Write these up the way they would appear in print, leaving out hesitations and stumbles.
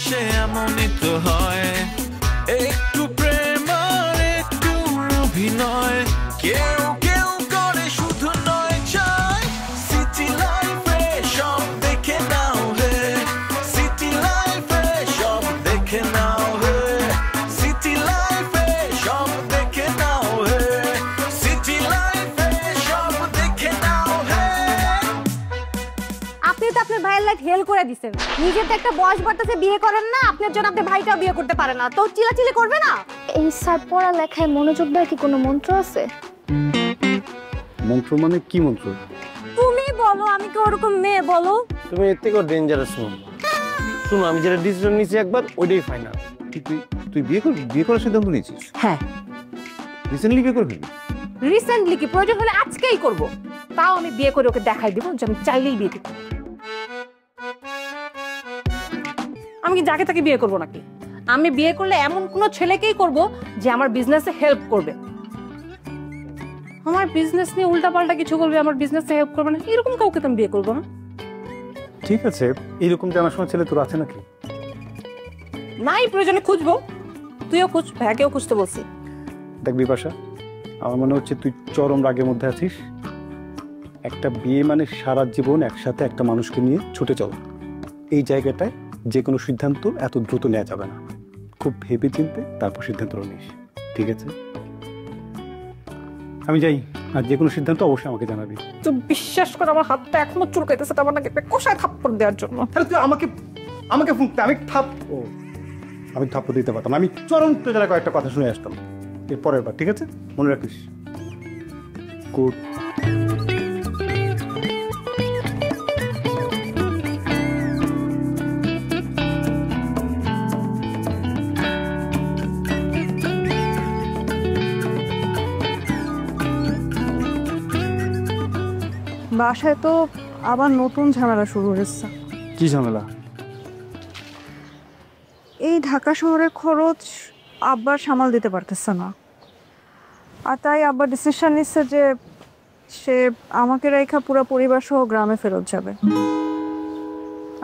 ভালোবাসে এমনই তো হয়, একটু প্রেম আর একটু অভিনয়, কেউ কেউ করে শুধু নয় চায়। সিটি লাইফে সব দেখে নাও হে, সিটি লাইফে সব দেখে নাও হে, সিটি লাইফে সব দেখে নাও হে, সিটি লাইফে সব দেখে নাও হে। আপনি তো আপনার ভাইয়ের লাইফ হেল করে দিচ্ছেন, নিজের তো একটা বয়স বাড়তেছে, বিয়ে করেন না, আপনার জন্য আপনার ভাইটাও বিয়ে করতে পারে না, তো চিলাচিলি করবে না? এই স্যার পড়ালেখায় মনোযোগ দেওয়ার কি কোনো মন্ত্র আছে? মন্ত্র মানে কি মন্ত্র? তুমি বলো, আমি কি ওরকম মেয়ে বলো? তুমি এর থেকেও ডেঞ্জারাস মন। শুনো, আমি যেটা ডিসিশন নিয়েছি একবার, ওইটাই ফাইনাল। তুই বিয়ে করার সিদ্ধান্ত নিয়েছিস? হ্যাঁ। রিসেন্টলি বিয়ে করবি? রিসেন্টলি কি, প্রয়োজন হলে আজকেই করব, তাও আমি বিয়ে করে ওকে দেখাই দিব যে আমি চাইলেই বিয়ে করব। আমি কি যাকে তাকে বিয়ে করব নাকি? আমি বিয়ে করলে এমন কোন ছেলেকেই করব যে আমার বিজনেসে হেল্প করবে। আমার বিজনেস নিয়ে উল্টাপাল্টা কিছু বলবে, আমার বিজনেসে হেল্প করবে না, এরকম কাউকে তো আমি বিয়ে করবো না। ঠিক আছে, এরকম জানাশোনা ছেলে তোর আছে নাকি? নাই, প্রয়োজনে খুঁজবো, তুইও খুঁজ, ভাইকেও খুঁজতে বলছি। দেখ বিপাশা, আমার মনে হচ্ছে তুই চরম রাগের মধ্যে আছিস। একটা বিয়ে মানে সারা জীবন একসাথে একটা মানুষকে নিয়ে ছুটে চল। এই জায়গাটায় যে কোনো সিদ্ধান্ত এত দ্রুত নেওয়া যাবে না, খুব ভেবে চিনতে তারপর সিদ্ধান্ত নিস, ঠিক আছে? আমি যাই, আর যে কোনো সিদ্ধান্ত অবশ্যই আমাকে জানাবি। তুই বিশ্বাস কর, আমার হাতটা এখনো চুলকাইতেছে, আমার নাকি কষায় থাপ্পড় দেওয়ার জন্য। তাহলে তুই আমাকে ফুঁকতে, আমি থাপ্পড় দিতে পারতাম, আমি চরম তেজারা কয়েকটা কথা শুনে আসতাম এর পরের বার, ঠিক আছে? মনে রাখিস। গুড। বাসায় তো আবার নতুন ঝামেলা শুরু হয়েছে। কি ঝামেলা? এই ঢাকা শহরের খরচ আব্বার সামাল দিতে পারতেছে না, আর তাই আব্বা ডিসিশন নিচ্ছে যে সে আমাকে রেখা পুরো পরিবার সহ গ্রামে ফেরত যাবে।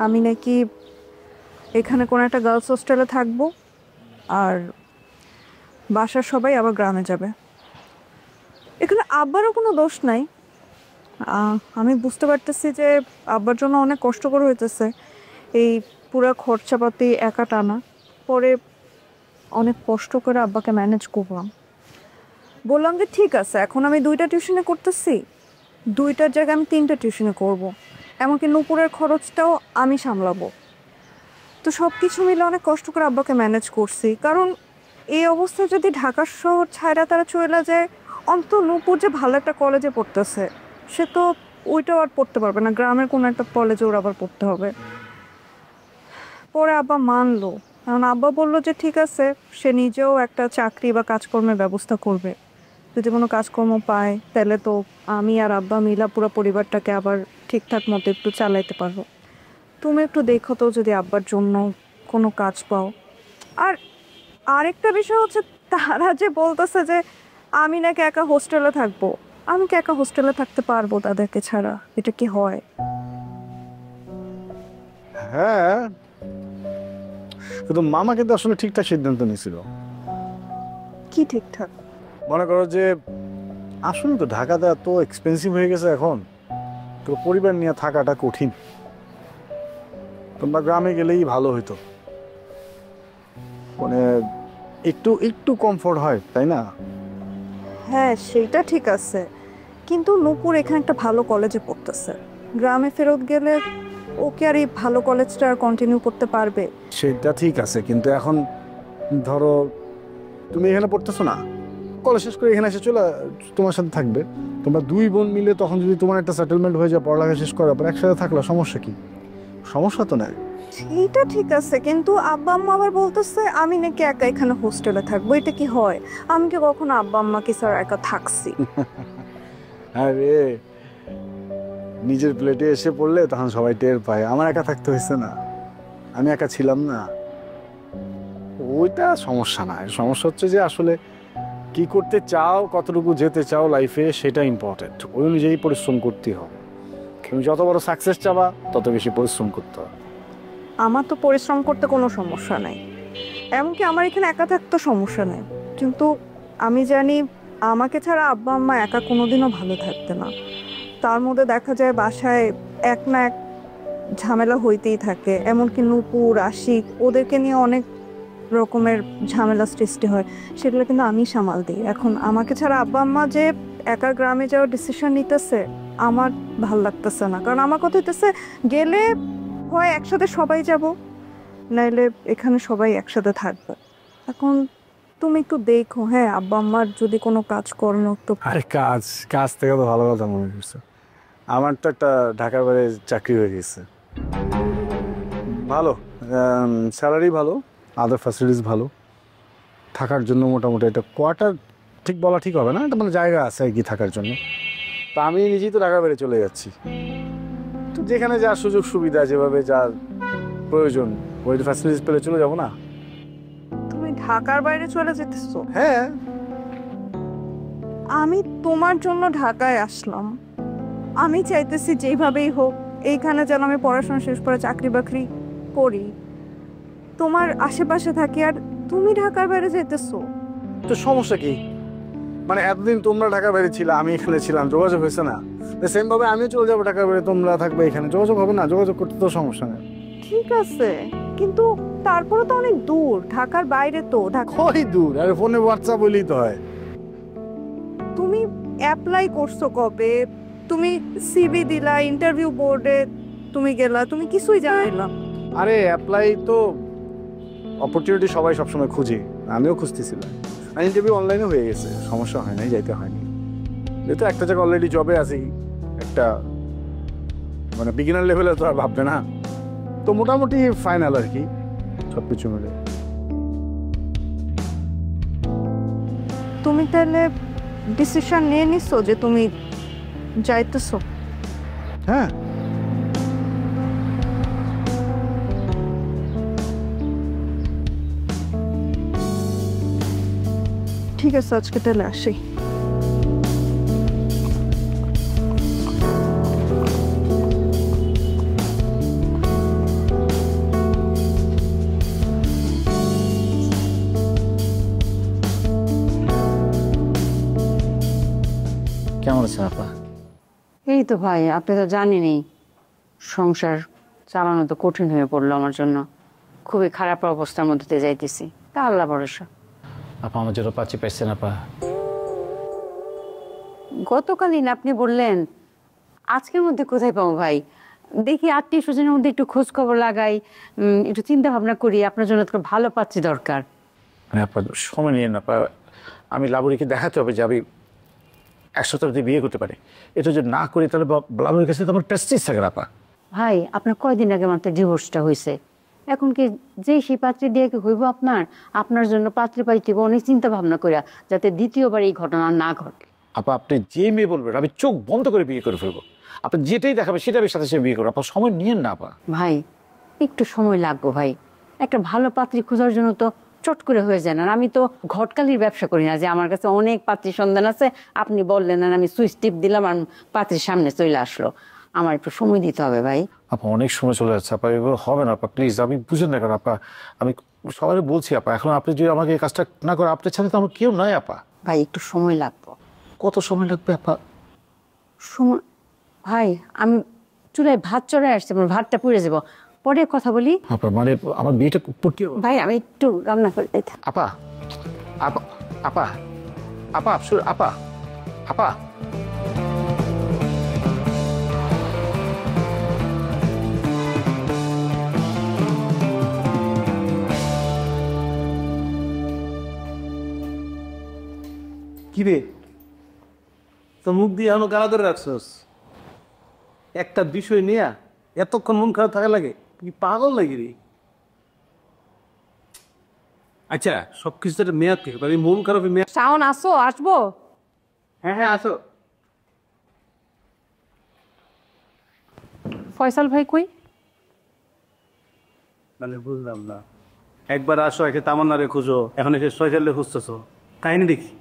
আমি নাকি এখানে কোনো একটা গার্লস হোস্টেলে থাকবো, আর বাসার সবাই আবার গ্রামে যাবে। এখানে আব্বারও কোনো দোষ নাই। আমি বুঝতে পারতেছি যে আব্বার জন্য অনেক কষ্টকর হইতেছে এই পুরো খরচাপাতি একা টানা। পরে অনেক কষ্ট করে আব্বাকে ম্যানেজ করলাম, বললাম যে ঠিক আছে, এখন আমি 2টা টিউশনে করতেছি, 2টার জায়গায় আমি 3টা টিউশনে করব, এমনকি নুপুরের খরচটাও আমি সামলাবো। তো সব কিছু মিলে অনেক কষ্ট করে আব্বাকে ম্যানেজ করছি, কারণ এই অবস্থায় যদি ঢাকা শহর ছায়রা তারা চলে যায়, অন্তত নুপুর যে ভালো একটা কলেজে পড়তেছে, সে তো ওইটাও আর পড়তে পারবে না, গ্রামের কোনো একটা কলেজে ওর আবার পড়তে হবে। পরে আব্বা মানলো, কারণ আব্বা বললো যে ঠিক আছে, সে নিজেও একটা চাকরি বা কাজকর্মের ব্যবস্থা করবে, যদি কোনো কাজকর্ম পায় তাহলে তো আমি আর আব্বা মিলা পুরো পরিবারটাকে আবার ঠিকঠাক মতো একটু চালাইতে পারবো। তুমি একটু দেখো তো যদি আব্বার জন্য কোনো কাজ পাও। আর আরেকটা বিষয় হচ্ছে, তারা যে বলতেছে যে আমি নাকি একা হোস্টেলে থাকবো, আমি কি একা হোস্টেলে থাকতে পারবো তাদেরকে ছাড়া? এটা কি হয়? হ্যাঁ, কিন্তু মামা কিন্তু আসলে ঠিকঠাক সিদ্ধান্ত নিয়েছিল। কি ঠিকঠাক? মনে করো যে আসলে তো ঢাকাতে এত এক্সপেন্সিভ হয়ে গেছে এখন, তো পরিবার নিয়ে থাকাটা কঠিন। তোমরা গ্রামে গেলেই ভালো হইতো, মানে একটু একটু কমফোর্ট হয়, তাই না? হ্যাঁ সেটা ঠিক আছে, কিন্তু নূপুর এখানে একটা ভালো কলেজে পড়তেছে, গ্রামে ফেরত গেলে ওকে আর এই ভালো কলেজটা আর কন্টিনিউ করতে পারবে? সেটা ঠিক আছে, কিন্তু এখন ধরো তুমি এখানে পড়তেছো না, কলেজ শেষ করে এখানে এসে চলে তোমার সাথে থাকবে, তোমরা 2 বোন মিলে তখন যদি তোমার একটা সেটেলমেন্ট হয়ে যায়, পড়ালেখা শেষ করার পর একসাথে থাকলে সমস্যা কি? সমস্যা তো নাই। সেইটা ঠিক আছে, কিন্তু আব্বা আম্মা আবার বলতেছে আমি নাকি একা এখানে হোস্টেলে থাকবো, এটা কি হয়? আমি কি কখনো আব্বা আম্মাকে স্যার একা থাকছি? আরে নিজের প্লেটে এসে পড়লে তখন সবাই টের পায়। আমার একা থাকতে হয়েছে না, আমি একা ছিলাম না, ওইটা সমস্যা না। সমস্যা হচ্ছে যে আসলে কি করতে চাও, কতটুকু যেতে চাও লাইফে, সেটা ইম্পর্টেন্ট। ওই অনুযায়ী পরিশ্রম করতে হবে। তুমি যত বড় সাকসেস চাবা তত বেশি পরিশ্রম করতে হবে। আমার তো পরিশ্রম করতে কোনো সমস্যা নাই, এমনকি আমার এখানে একা থাকতে সমস্যা নেই, কিন্তু আমি জানি আমাকে ছাড়া আব্বা আম্মা একা কোনোদিনও ভালো থাকতে না। তার মধ্যে দেখা যায় বাসায় এক না এক ঝামেলা হইতেই থাকে, এমনকি নূপুর আশিক ওদেরকে নিয়ে অনেক রকমের ঝামেলা সৃষ্টি হয়, সেগুলো কিন্তু আমি সামাল দিই। এখন আমাকে ছাড়া আব্বা আম্মা যে একা গ্রামে যাওয়ার ডিসিশন নিতেছে আমার ভাল লাগতেছে না, কারণ আমার কথা হইতেছে গেলে হয় একসাথে সবাই যাব, নাইলে এখানে সবাই একসাথে থাকবে। এখন তুমি একটু দেখো, হ্যাঁ আব্বা আম্মার যদি কোনো কাজ কর্ম তো। আরে কাজ থেকে তো ভালো কথা মনে করছো। আমার তো একটা ঢাকার বাইরে চাকরি হয়ে গেছে, ভালো স্যালারি ভালো, আদার ফ্যাসিলিটিস ভালো, থাকার জন্য মোটামুটি একটা কোয়ার্টার ঠিক বলা ঠিক হবে না, এটা মানে জায়গা আছে আর কি থাকার জন্য। তো আমি নিজেই তো ঢাকার বাইরে চলে যাচ্ছি, তো যেখানে যা সুযোগ সুবিধা যেভাবে যা প্রয়োজন ওই ফ্যাসিলিটিস পেলে চলে যাবো না। তুমি ঢাকার বাইরে চলে যেতেছো? হ্যাঁ, আমি তোমার জন্য ঢাকায় আসলাম, আমি চাইতেছি যেভাবেই হোক এইখানে যেন আমি পড়াশোনা শেষ করে চাকরি বাকরি করি, তোমার আশেপাশে থাকি, আর তুমি ঢাকার বাইরে যেতেছো। তো সমস্যা কি? মানে এতদিন তোমরা ঢাকার বাইরে ছিল, আমি এখানে ছিলাম, যোগাযোগ হয়েছে না? সেম ভাবে আমিও চলে যাবো ঢাকার বাইরে, তোমরা থাকবে এখানে, যোগাযোগ হবে না? যোগাযোগ করতে তো সমস্যা নেই। ঠিক আছে, কিন্তু তারপরে তো অনেক দূর, ঢাকার বাইরে তো। ওই দূর, আর ফোনে হোয়াটসঅ্যাপ বলেই তো হয়। তুমি অ্যাপ্লাই করছো কবে? তুমি সিভি দিলা, ইন্টারভিউ বোর্ডে তুমি গেলা, তুমি কিছুই জানাইলা? আরে অ্যাপ্লাই তো অপরচুনিটি সবাই সবসময় খুঁজে, আমিও খুঁজতেছিলাম। আর ইন্টারভিউ অনলাইনে হয়ে গেছে, সমস্যা হয় নাই, যাইতে হয়নি। যেহেতু একটা জায়গায় অলরেডি জবে আছি, একটা মানে বিগিনার লেভেলে তো আর ভাববে না, তো মোটামুটি ফাইনাল আর কি সব কিছু মিলে। তুমি তাহলে ডিসিশন নিয়ে নিছো যে তুমি যাইতেছো? হ্যাঁ, ঠিক আছে, আজকে তাহলে আসি। কেমন আছেন আপা? এই তো ভাই, আপনি তো জানেনই সংসার চালানো তো কঠিন হয়ে পড়লো আমার জন্য, খুবই খারাপ অবস্থার মধ্যে দিয়ে যাইতেছি, তা আল্লাহ ভরসা। আপা আমার জন্য পাচ্ছি পাইছেন আপা? গতকালই না আপনি বললেন, আজকের মধ্যে কোথায় পাবো ভাই? দেখি আত্মীয় স্বজনের মধ্যে একটু খোঁজ খবর লাগাই, একটু চিন্তা ভাবনা করি, আপনার জন্য তো ভালো পাচ্ছি দরকার। মানে আপা সময় নিয়ে না আপা, আমি লাবরীকে দেখাতে হবে যে আমি 1 সপ্তাহে বিয়ে করতে পারি। এটা যদি না করি তাহলে লাবরীর কাছে তো আমার প্রেস্টিজ থাকে না আপা। ভাই আপনার কয়দিন আগে মাত্র ডিভোর্সটা হয়েছে, এখন কি যে সেই পাত্রী দিয়ে কি হইব? আপনার জন্য পাত্রী পাইতেব অনেক চিন্তা ভাবনা করিয়া, যাতে দ্বিতীয়বার এই ঘটনা না ঘটে। আপা আপনি যে মেয়ে বলবেন আমি চোখ বন্ধ করে বিয়ে করে ফেলবো, আপনি যেটাই দেখাবে সেটা আমি সাথে সাথে বিয়ে করবো। আপা সময় নিয়েন না আপা। ভাই একটু সময় লাগবে ভাই, একটা ভালো পাত্রী খোঁজার জন্য তো চট করে হয়ে যায় না। আমি তো ঘটকালির ব্যবসা করি না যে আমার কাছে অনেক পাত্রী সন্ধান আছে, আপনি বললেন আর আমি সুইচ টিপ দিলাম আর পাত্রীর সামনে চলে আসলো। আমার একটু সময় দিতে হবে ভাই। আপা অনেক সময় চলে যাচ্ছে আপা, এগুলো হবে না আপা, প্লিজ। আমি বুঝেন না কেন আপা, আমি সবাই বলছি আপা, এখন আপনি যদি আমাকে এই কাজটা না করে, আপনার ছাড়া তো আমার কেউ নাই আপা। ভাই একটু সময় লাগবে। কত সময় লাগবে আপা? সময় ভাই, আমি চুলায় ভাত চড়াই আসছি, আমার ভাতটা পুড়ে যাবো, পরে কথা বলি। আপা মানে আমার বিয়েটা করতে হবে ভাই আমি একটু রান্না করে দিই। আপা। আপা আপা আপা আপা আপা কি রে, তোর মুখ দিয়ে এখনো গালা ধরে রাখছস? একটা বিষয় নিয়ে এতক্ষণ মন খারাপ থাকা লাগে? কি পাগল লাগে রে? আচ্ছা সবকিছু তো একটা মেয়াদ থাকে, তাহলে মন খারাপ মেয়াদ। শাওন আসো, আসবো? হ্যাঁ হ্যাঁ আসো। ফয়সাল ভাই কই? মানে বুঝলাম না, একবার আসো একে তামান্নারে খুঁজো, এখন এসে সয়সালে খুঁজতেছো, কাহিনী দেখি।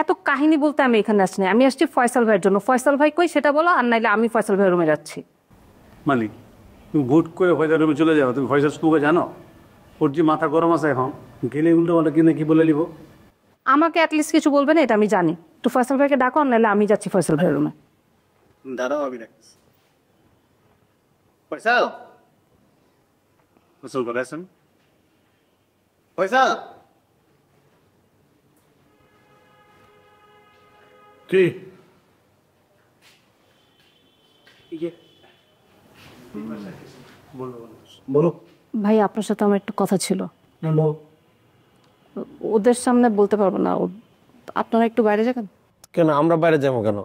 এত কাহিনী বলতে আমি এখানে আসছি না, আমি আসছি ফয়সাল ভাইয়ের জন্য। ফয়সাল ভাই কই সেটা বলো, আর নাইলে আমি ফয়সাল ভাইয়ের রুমে যাচ্ছি। মালিক তুমি ভোট করে ফয়সাল রুমে চলে যাও। তুমি ফয়সাল স্কুলকে জানো? ওর যে মাথা গরম আছে এখন, গেলে উল্টো পাল্টা কিনে কি বলে নিব। আমাকে অ্যাটলিস্ট কিছু বলবে না, এটা আমি জানি। তো ফয়সাল ভাইকে ডাকো, নাহলে আমি যাচ্ছি ফয়সাল ভাইয়ের রুমে। দাঁড়াও, আমি ডাকছি। ফয়সাল, ফয়সাল করে আসেন। ফয়সাল, কি বলো। ভাই আপনার সাথে আমার একটু কথা ছিল। ওদের সামনে বলতে পারবো না, আপনারা একটু বাইরে যাবেন। কেন আমরা বাইরে যাবো কেন?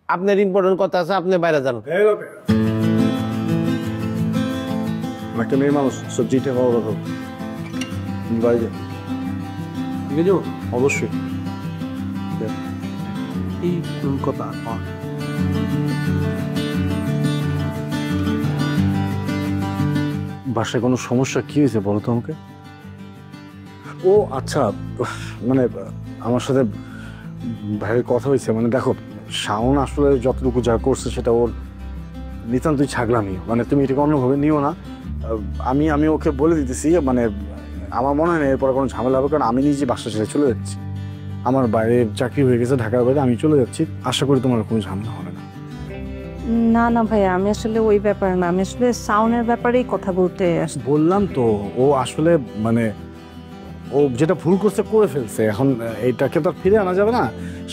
আপনার ইম্পর্টেন্ট কথা আছে, আপনি বাইরে যান। একটা মেয়ে মানুষ, সবজিটা হওয়া কথা বাইরে যাও। অবশ্যই এই কথা বাসায় কোনো সমস্যা কি হয়েছে বলো তো আমাকে। ও আচ্ছা, মানে আমার সাথে ভাইয়ের কথা হয়েছে। মানে দেখো, শাওন আসলে যতটুকু যা করছে সেটা ওর নিতান্তই ছাগলামি। মানে তুমি এটাকে অন্যভাবে নিও না। আমি ওকে বলে দিতেছি, মানে আমার মনে হয় না এরপরে কোনো ঝামেলা হবে, কারণ আমি নিজে বাসা ছেড়ে চলে যাচ্ছি। আমার বাইরে চাকরি হয়ে গেছে, ঢাকার বাইরে আমি চলে যাচ্ছি। আশা করি তোমার কোনো ঝামেলা হবে না। না না ভাইয়া, আমি আসলে ওই ব্যাপারে না, আমি আসলে সাউন্ডের ব্যাপারেই কথা বলতে আসছি। বললাম তো, ও আসলে মানে ও যেটা ভুল করছে করে ফেলছে। এখন এইটাকে তো আর ফিরে আনা যাবে না।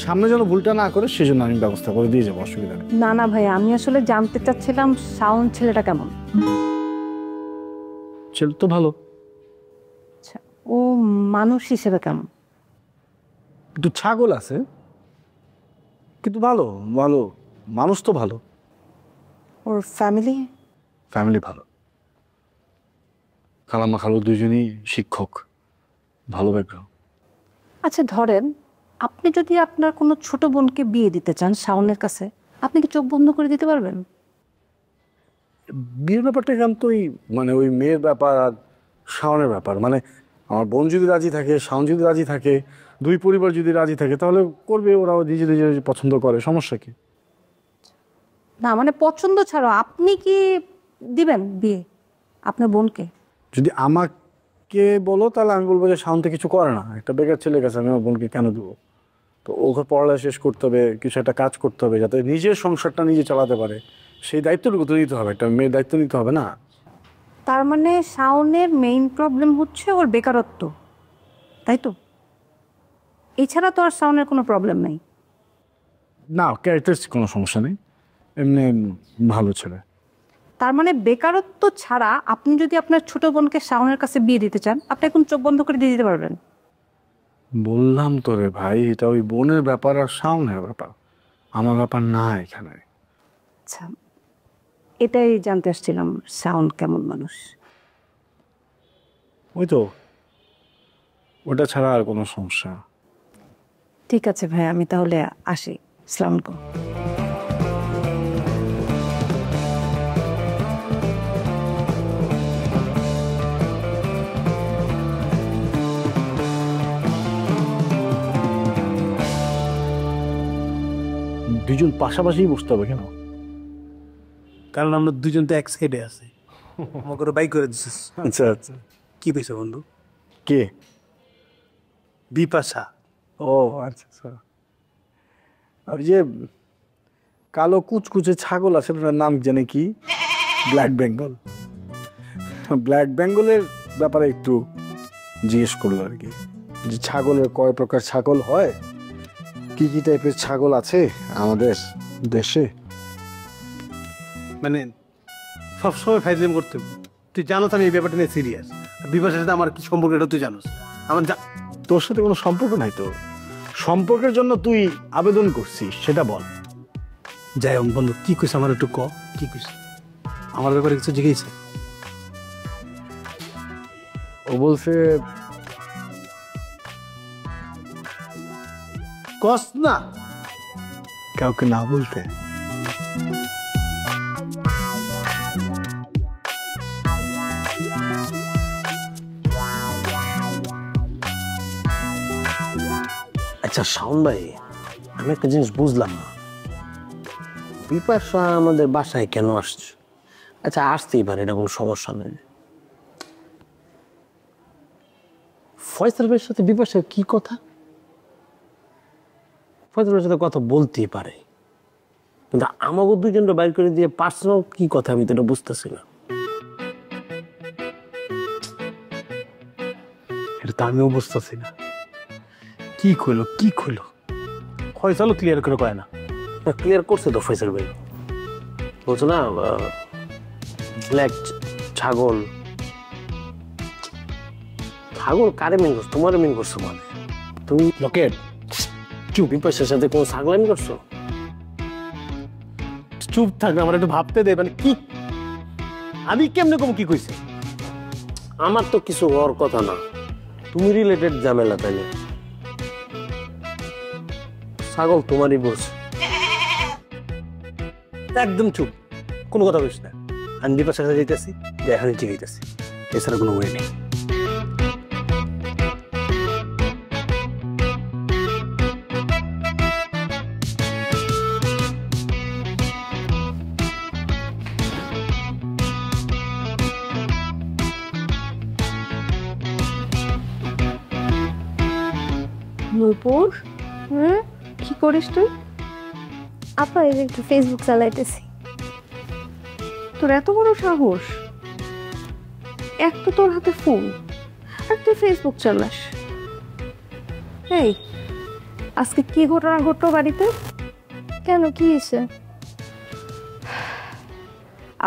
সামনে যেন ভুলটা না করে সেজন্য আমি ব্যবস্থা করে দিয়ে যাবো, অসুবিধা নেই। না না ভাইয়া, আমি আসলে জানতে চাচ্ছিলাম সাউন্ড ছেলেটা কেমন। ছেলে তো ভালো, আচ্ছা, ও মানুষ হিসেবে কেমন? একটু ছাগল আছে, কিন্তু ভালো ভালো মানুষ তো ভালো। ওর ফ্যামিলি? ফ্যামিলি ভালো, খালাম্মা খালু দুজনই শিক্ষক, ভালো ব্যাকগ্রাউন্ড। আচ্ছা ধরেন আপনি যদি আপনার কোনো ছোট বোনকে বিয়ে দিতে চান শাওনের কাছে, আপনি কি চোখ বন্ধ করে দিতে পারবেন? বিয়ের ব্যাপারটা একান্তই মানে ওই মেয়ের ব্যাপার আর শাওনের ব্যাপার। মানে আমার বোন যদি রাজি থাকে, শাওন যদি রাজি থাকে, দুই পরিবার যদি রাজি থাকে, তাহলে করবে। ওরাও নিজে নিজে পছন্দ করে, সমস্যা কি? না মানে পছন্দ ছাড়া আপনি কি দিবেন বিয়ে আপনার বোনকে? যদি আমাকে বলো তাহলে আমি বলবো যে শাওন তো কিছু করে না, একটা বেকার ছেলের কাছে আমি আমার বোনকে কেন দেবো? তো ওকে পড়ালেখা শেষ করতে হবে, কিছু একটা কাজ করতে হবে যাতে নিজের সংসারটা নিজে চালাতে পারে। সেই দায়িত্বটুকু তো নিতে হবে, একটা মেয়ের দায়িত্ব নিতে হবে না? তার মানে শাওনের মেইন প্রবলেম হচ্ছে ওর বেকারত্ব, তাই তো? এছাড়া তো আর শাওনের কোনো প্রবলেম নেই। না, ক্যারেক্টারিস্টিক কোনো সমস্যা নেই, এমনি ভালো ছেলে। তার মানে বেকারত্ব ছাড়া আপনি যদি আপনার ছোট বোনকে শাওনের কাছে বিয়ে দিতে চান, আপনি এখন চোখ বন্ধ করে দিয়ে দিতে পারবেন? বললাম তো রে ভাই, এটা ওই বোনের ব্যাপার আর শাওনের ব্যাপার, আমার ব্যাপার না এখানে। আচ্ছা, এটাই জানতে আসছিলাম শাওন কেমন মানুষ। ওই তো, ওটা ছাড়া আর কোনো সমস্যা। ঠিক আছে ভাই, আমি তাহলে আসি। আসসালামু আলাইকুম। দুজন পাশাপাশি বসতে হবে কেন? কারণ আমরা দুজন তো এক সাইডে আছি। আমাকে বাইক করে দিচ্ছিস। আচ্ছা আচ্ছা। কি পেয়েছে বন্ধু? কে? বিপাশা। ও আচ্ছা আচ্ছা। ওই যে কালো কুচকুচে ছাগল আছে, ওটার নাম জানে কি? ব্ল্যাক বেঙ্গল। ব্ল্যাক বেঙ্গলের ব্যাপারে একটু জিজ্ঞেস করলো আর কি, যে ছাগলের কয় প্রকার ছাগল হয়, কি কি টাইপের ছাগল আছে আমাদের দেশে। মানে সবসময় ফাইজলাম করতে হবে। তুই জানো আমি এই ব্যাপারটা নিয়ে সিরিয়াস। বিপাশার সাথে আমার কি সম্পর্ক এটা তুই জানোস। আমার তোর সাথে কোনো সম্পর্ক নাই তো, সম্পর্কের জন্য তুই আবেদন করছিস সেটা বল। যাই হোক বন্ধু, কি কইস আমার একটু ক, কি কইস? আমার ব্যাপারে কিছু জিজ্ঞেস? ও বলছে কস না কাউকে না বলতে। আচ্ছা শাওন ভাই, আমি একটা জিনিস বুঝলাম না, বিপাশা আমাদের বাসায় কেন আসছে? আচ্ছা আসতেই পারে, এটা কোনো সমস্যা নেই। ফয়সাল ভাইয়ের সাথে বিপাশার কি কথা? ফয়সাল ভাইয়ের সাথে কথা বলতেই পারে, কিন্তু আমাকে দুজনটা বাইর করে দিয়ে পার্সোনাল কি কথা আমি তো এটা বুঝতেছি না। এটা তো আমিও বুঝতেছি না কি খইলো ফয়সালও ক্লিয়ার করে কয় না। ক্লিয়ার করছে তো ফয়সাল ভাই, বলছো না ব্ল্যাক ছাগল। ছাগল কারে মিন করছো? তোমার মিন করছো মানে? তুমি লকেট চুপ বিপাশের সাথে কোন ছাগলামি করছো? চুপ থাক, আমার একটু ভাবতে দে। মানে কি আমি কেমনে কম কি কইছে? আমার তো কিছু হওয়ার কথা না, তুমি রিলেটেড ঝামেলা। তাইলে ছাগল তোমারই বলছে। একদম চুপ, কোনো কথা বলিস না। আমি বিপাশার সাথে যাইতেছি, যে এখনই ঠিক হইতেছি, এছাড়া কোনো ওয়ে নেই। নূপুর, কি করিস তুই? আপা এই যে একটু ফেসবুক চালাইতেছি। তোর এত বড় সাহস! এক তো তোর হাতে ফোন, আর তুই ফেসবুক চালাস। এই আজকে কি ঘটনা ঘটলো বাড়িতে? কেন, কি হয়েছে?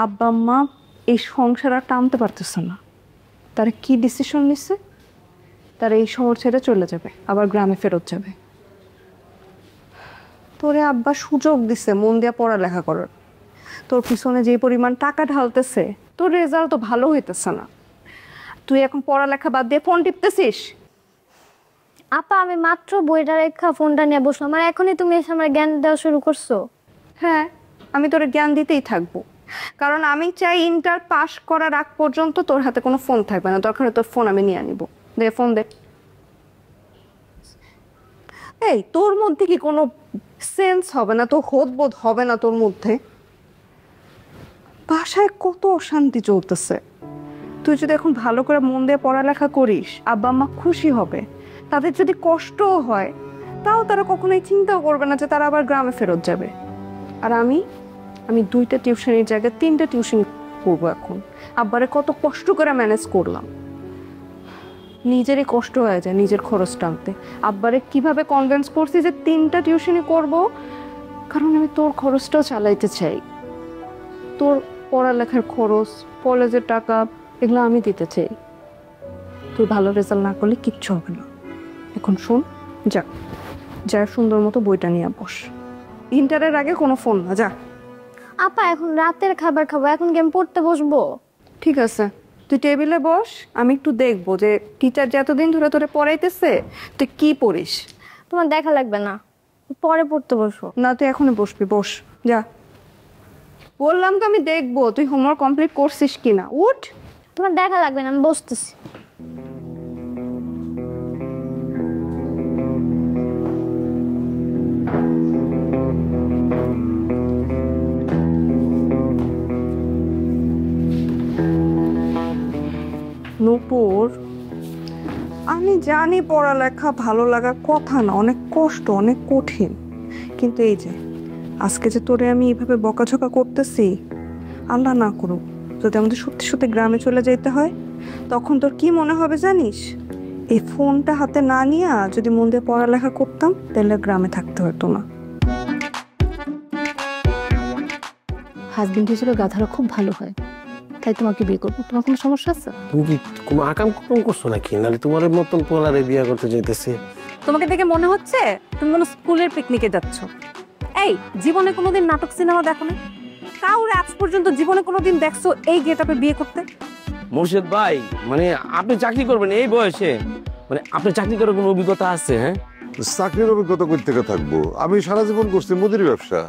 আব্বা আম্মা এই সংসার আর টানতে পারতেছে না। তারা কি ডিসিশন নিচ্ছে? তারা এই শহর ছেড়ে চলে যাবে, আবার গ্রামে ফেরত যাবে। তোরে আব্বা সুযোগ দিছে মন দিয়া পড়ালেখা করার। তোর পিছনে যে পরিমাণ টাকা ঢালতেছে, তোর রেজাল্ট তো ভালো হইতেছে না। তুই এখন পড়ালেখা বাদ দিয়ে ফোন টিপতেছিস। আপা আমি মাত্র বইটা রেখা ফোনটা নিয়ে বসলাম, আর এখনই তুমি এসে আমার জ্ঞান দেওয়া শুরু করছো। হ্যাঁ, আমি তোরে জ্ঞান দিতেই থাকবো, কারণ আমি চাই ইন্টার পাস করার আগ পর্যন্ত তোর হাতে কোনো ফোন থাকবে না। দরকার তোর ফোন আমি নিয়ে নিব। দে ফোন দে। এই তোর মধ্যে কি কোনো সেন্স হবে না? তোর হোদবোধ হবে না তোর মধ্যে? বাসায় কত অশান্তি চলতেছে। তুই যদি এখন ভালো করে মন দিয়ে পড়ালেখা করিস, আব্বা আম্মা খুশি হবে। তাদের যদি কষ্টও হয়, তাও তারা কখনোই চিন্তাও করবে না যে তারা আবার গ্রামে ফেরত যাবে। আর আমি 2টা টিউশনের জায়গায় 3টা টিউশন করবো এখন। আব্বারে কত কষ্ট করে ম্যানেজ করলাম, নিজেরই কষ্ট হয়ে যায় নিজের খরচ টানতে। আব্বারে কিভাবে কনভিন্স করছি যে 3টা টিউশনই করব, কারণ আমি তোর খরচটাও চালাইতে চাই। তোর পড়ালেখার খরচ, কলেজের টাকা, এগুলো আমি দিতে চাই। তুই ভালো রেজাল্ট না করলে কিচ্ছু হবে না। এখন শোন, যা সুন্দর মতো বইটা নিয়ে বস। ইন্টারের আগে কোনো ফোন না, যা। আপা এখন রাতের খাবার খাবো, এখন কি আমি পড়তে বসবো? ঠিক আছে, তুই টেবিলে বস। আমি একটু দেখবো যে টিচার যে এতদিন ধরে তোরে পড়াইতেছে তুই কি পড়িস। তোমার দেখা লাগবে না, পরে পড়তে বসবো। না, তুই এখনই বসবি, বস যা। বললাম তো আমি দেখবো তুই হোমওয়ার্ক কমপ্লিট করছিস কিনা। উঠ। তোমার দেখা লাগবে না, আমি বসতেছি। নূপুর, আমি জানি পড়ালেখা ভালো লাগার কথা না, অনেক কষ্ট, অনেক কঠিন। কিন্তু এই যে আজকে যে তোরে আমি এইভাবে বকাঝকা করতেছি, আল্লাহ না করুক যদি আমাদের সত্যি সত্যি গ্রামে চলে যেতে হয়, তখন তোর কি মনে হবে জানিস? এই ফোনটা হাতে না নিয়ে যদি মন দিয়ে পড়ালেখা করতাম, তাহলে গ্রামে থাকতে হতো না। হাজবেন্ড হিসেবে গাধারা খুব ভালো হয়, তাই তোমাকে বিয়ে করবো। তোমার কোনো সমস্যা আছে? তুমি কি কোনো আকাম কুকাম করছো নাকি? নাহলে তোমার মতন পোলারে বিয়ে করতে চাইতেছে। তোমাকে দেখে মনে হচ্ছে তুমি কোনো স্কুলের পিকনিকে যাচ্ছ। এই জীবনে কোনোদিন নাটক সিনেমা দেখো না? কাউরে আজ পর্যন্ত জীবনে কোনোদিন দেখছো এই গেটআপে বিয়ে করতে? মুর্শিদ ভাই, মানে আপনি চাকরি করবেন এই বয়সে? মানে আপনি চাকরি করার কোনো অভিজ্ঞতা আছে? হ্যাঁ, চাকরির অভিজ্ঞতা করতে থাকবো? আমি সারা জীবন করছি মুদির ব্যবসা।